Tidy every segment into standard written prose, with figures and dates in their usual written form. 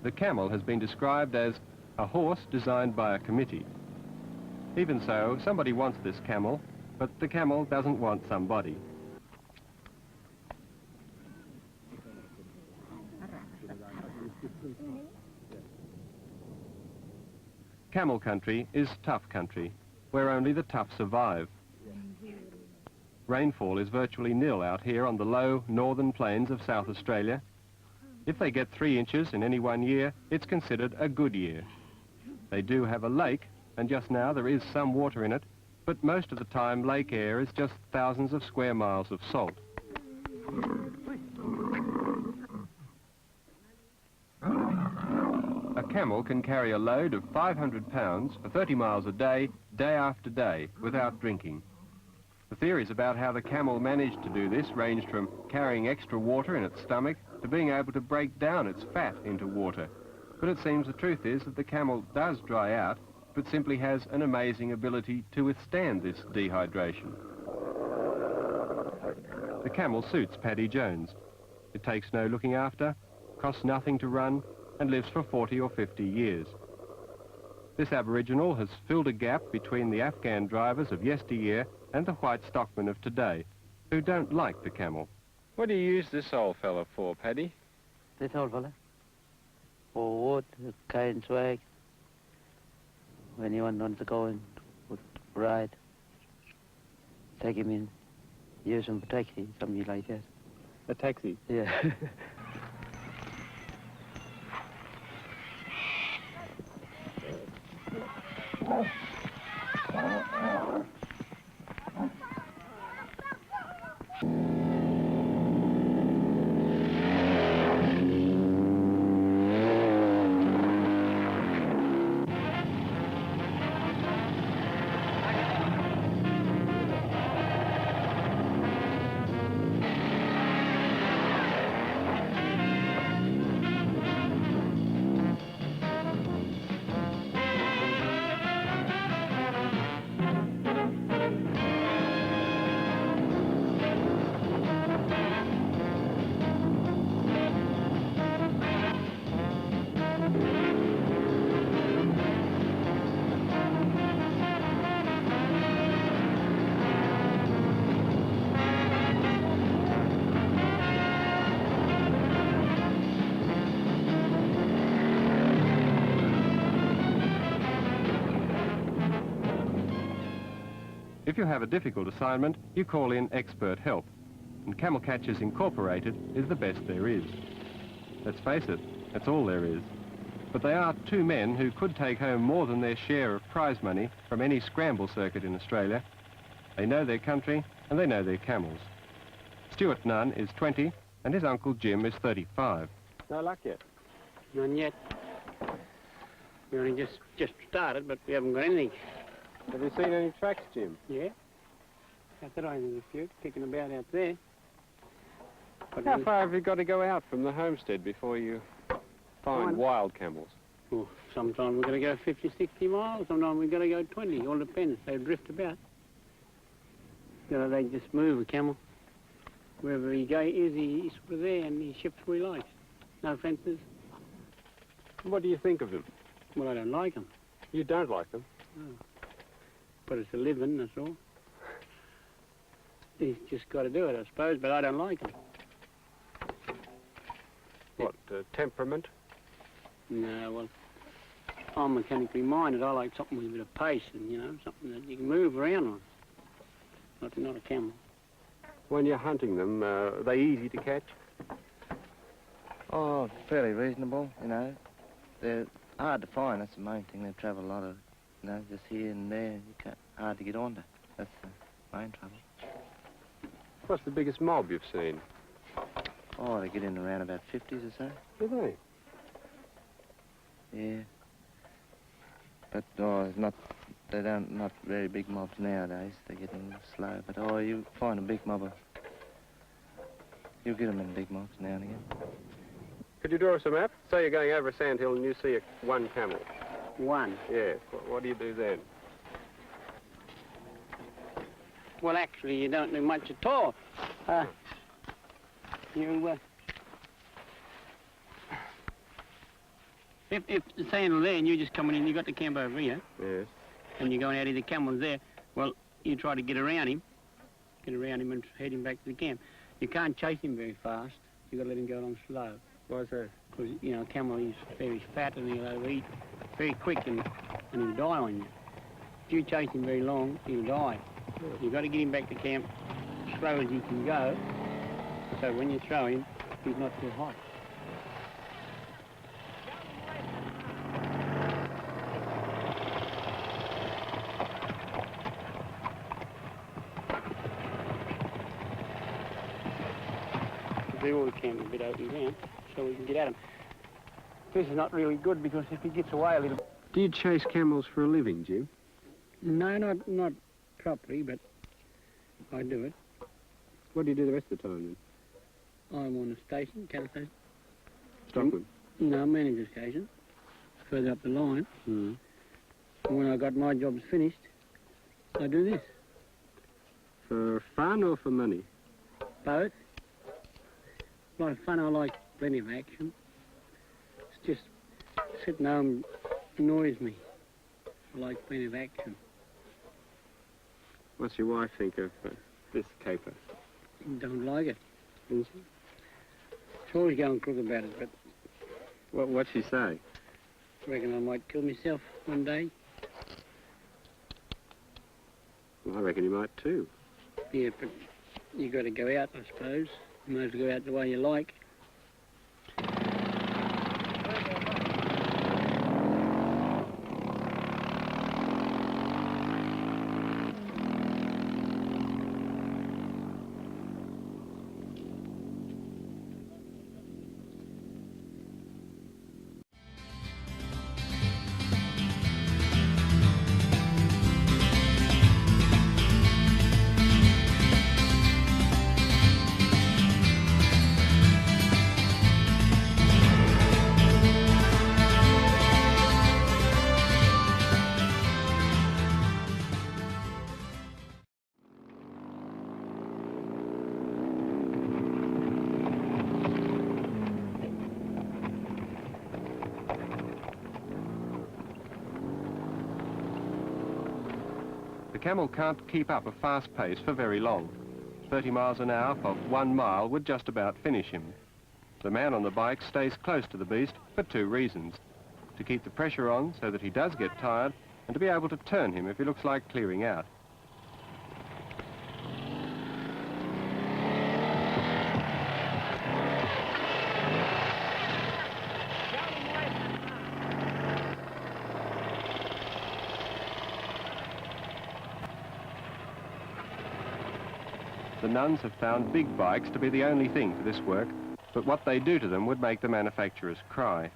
The camel has been described as a horse designed by a committee. Even so, somebody wants this camel, but the camel doesn't want somebody. Camel country is tough country, where only the tough survive. Rainfall is virtually nil out here on the low northern plains of South Australia. If they get 3 inches in any one year, it's considered a good year. They do have a lake, and just now there is some water in it, but most of the time lake air is just thousands of square miles of salt. A camel can carry a load of 500 pounds for 30 miles a day, day after day, without drinking. The theories about how the camel managed to do this ranged from carrying extra water in its stomach to being able to break down its fat into water. But it seems the truth is that the camel does dry out, but simply has an amazing ability to withstand this dehydration. The camel suits Paddy Jones. It takes no looking after, costs nothing to run, and lives for 40 or 50 years. This Aboriginal has filled a gap between the Afghan drivers of yesteryear and the white stockmen of today, who don't like the camel. What do you use this old fella for, Paddy? This old fella? For wood, cane swag. When anyone wants to go and ride, take him in, use him for taxi, something like that. A taxi? Yeah. If you have a difficult assignment, you call in expert help, and Camel Catchers Incorporated is the best there is. Let's face it, that's all there is. But they are 2 men who could take home more than their share of prize money from any scramble circuit in Australia. They know their country, and they know their camels. Stuart Nunn is 20, and his uncle Jim is 35. No luck yet? None yet. We only just started, but we haven't got anything. Have you seen any tracks, Jim? Yeah. Out there, there's a few kicking about out there. But How far have you got to go out from the homestead before you find wild camels? Oh, sometimes we've got to go 50, 60 miles. Sometimes we've got to go 20. All depends. They drift about. You know, they just move a camel. Wherever he is, he's sort of there and he ships where he likes. No fences. What do you think of him? Well, I don't like them. You don't like them? No. But it's a living, that's all. He's just got to do it, I suppose, but I don't like him. What, temperament? No, well, I'm mechanically minded. I like something with a bit of pace and, you know, something that you can move around on. Not a camel. When you're hunting them, are they easy to catch? Oh, fairly reasonable, you know. They're hard to find, that's the main thing. They travel a lot of, you know, just here and there. Hard to get onto. That's the main trouble. What's the biggest mob you've seen? Oh, they get in around about 50s or so. Do they? Yeah. But, it's not very big mobs nowadays. They're getting slow. But, you find a big mob. You'll get them in big mobs now and again. Could you draw us a map? Say you're going over a sandhill and you see one camel. One? Yeah. What do you do then? Well, actually, you don't do much at all. If the sandal there and you're just coming in, you got the camp over here, Yes. and you're going out of the camel's there, well, you try to get around him and head him back to the camp. You can't chase him very fast. You've got to let him go along slow. Why is that? Because, you know, a camel is very fat and he'll overeat very quick and he'll die on you. If you chase him very long, he'll die. You've got to get him back to camp as slow as you can go, so when you throw him, he's not too hot. Do all the camp a bit open down so we can get at him. This is not really good because if he gets away a little... Do you chase camels for a living, Jim? No, not properly, but I do it. What do you do the rest of the time then? I'm on a station, cattle station. Stockman? No, manager station, further up the line. Mm. And when I got my jobs finished, I do this. For fun or for money? Both. A lot of fun, I like plenty of action. It's just sitting home annoys me. I like plenty of action. What's your wife think of this caper? Don't like it. Doesn't she? She's always going crook about it, but What'd she say? I reckon I might kill myself one day. Well, I reckon you might too. Yeah, but you got to go out, I suppose. You might as well go out the way you like. The camel can't keep up a fast pace for very long. 30 miles an hour for 1 mile would just about finish him. The man on the bike stays close to the beast for 2 reasons: to keep the pressure on so that he does get tired, and to be able to turn him if he looks like clearing out. The Nunns have found big bikes to be the only thing for this work, but what they do to them would make the manufacturers cry.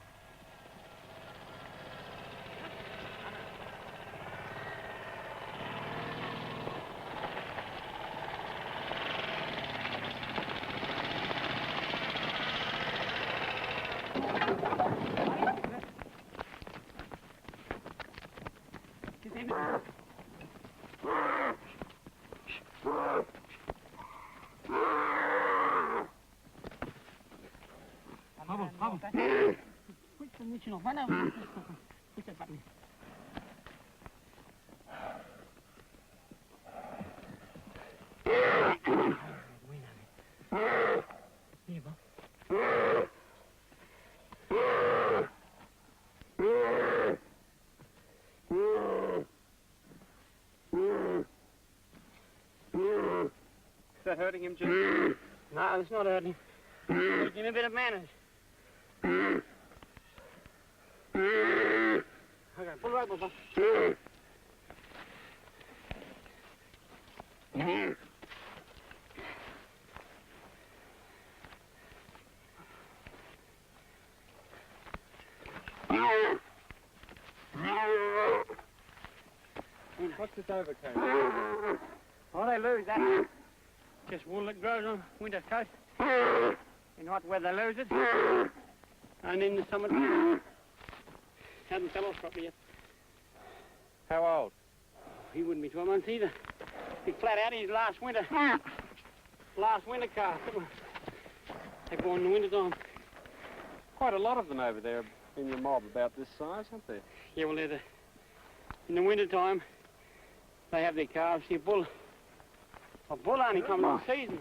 Is that hurting him, Jim? No, it's not hurting. Give him a bit of manners. Okay, pull right, Papa. What's this overcoat? Oh, they lose that. Just wool that grows on winter coast. In hot weather, they lose it. And in the summer, hasn't fell off properly yet. How old? He wouldn't be 12 months either. He flat out his last winter. Last winter calf. They go on in the winter time. Quite a lot of them over there. in your mob about this size, aren't there? Yeah, well, in the winter time, they have their calves. A bull only comes in season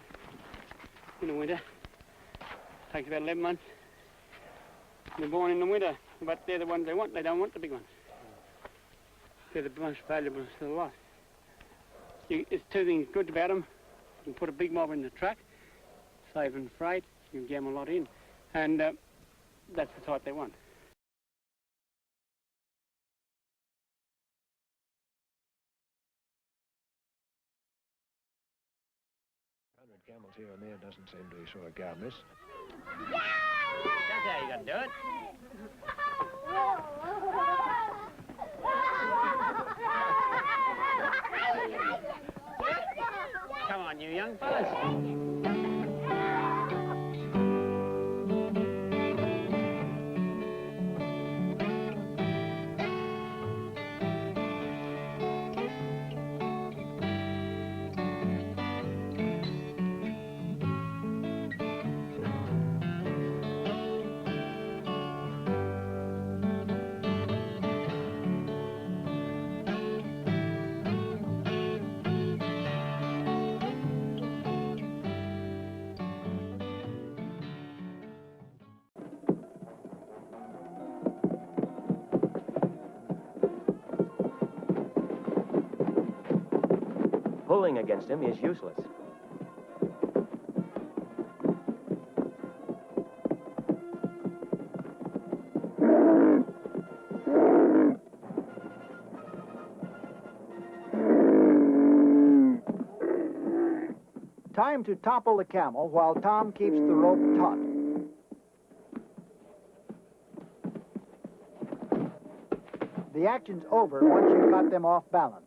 in the winter. Takes about 11 months. They're born in the winter, but they're the ones they want. They don't want the big ones. They're the most valuable of the lot. There's two things good about them. You can put a big mob in the truck, saving freight. You can jam a lot in, and that's the type they want. Camels here and there doesn't seem to sort of go amiss. That's how you got to do it. Come on, you young fellas. Pulling against him is useless. Time to topple the camel while Tom keeps the rope taut. The action's over once you've got them off balance.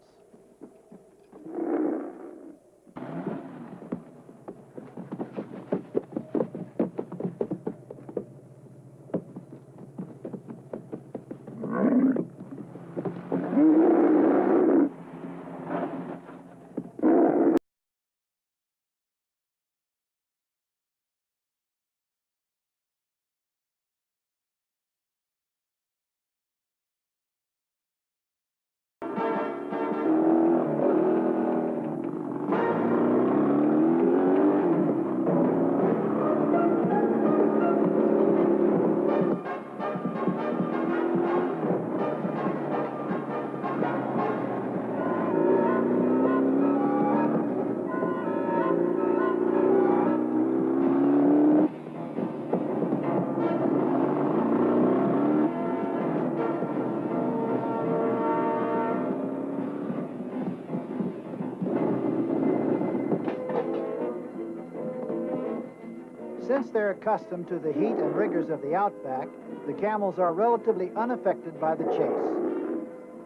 Since they're accustomed to the heat and rigors of the outback, the camels are relatively unaffected by the chase.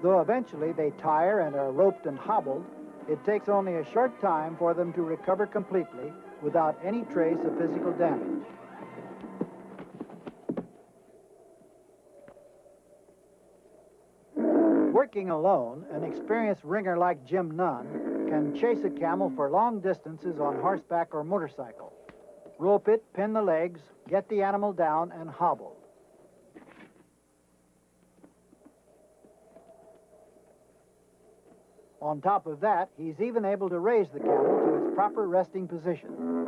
Though eventually they tire and are roped and hobbled, it takes only a short time for them to recover completely without any trace of physical damage. Working alone, an experienced ringer like Jim Nunn can chase a camel for long distances on horseback or motorcycle. Rope it, pin the legs, get the animal down, and hobble. On top of that, he's even able to raise the camel to its proper resting position.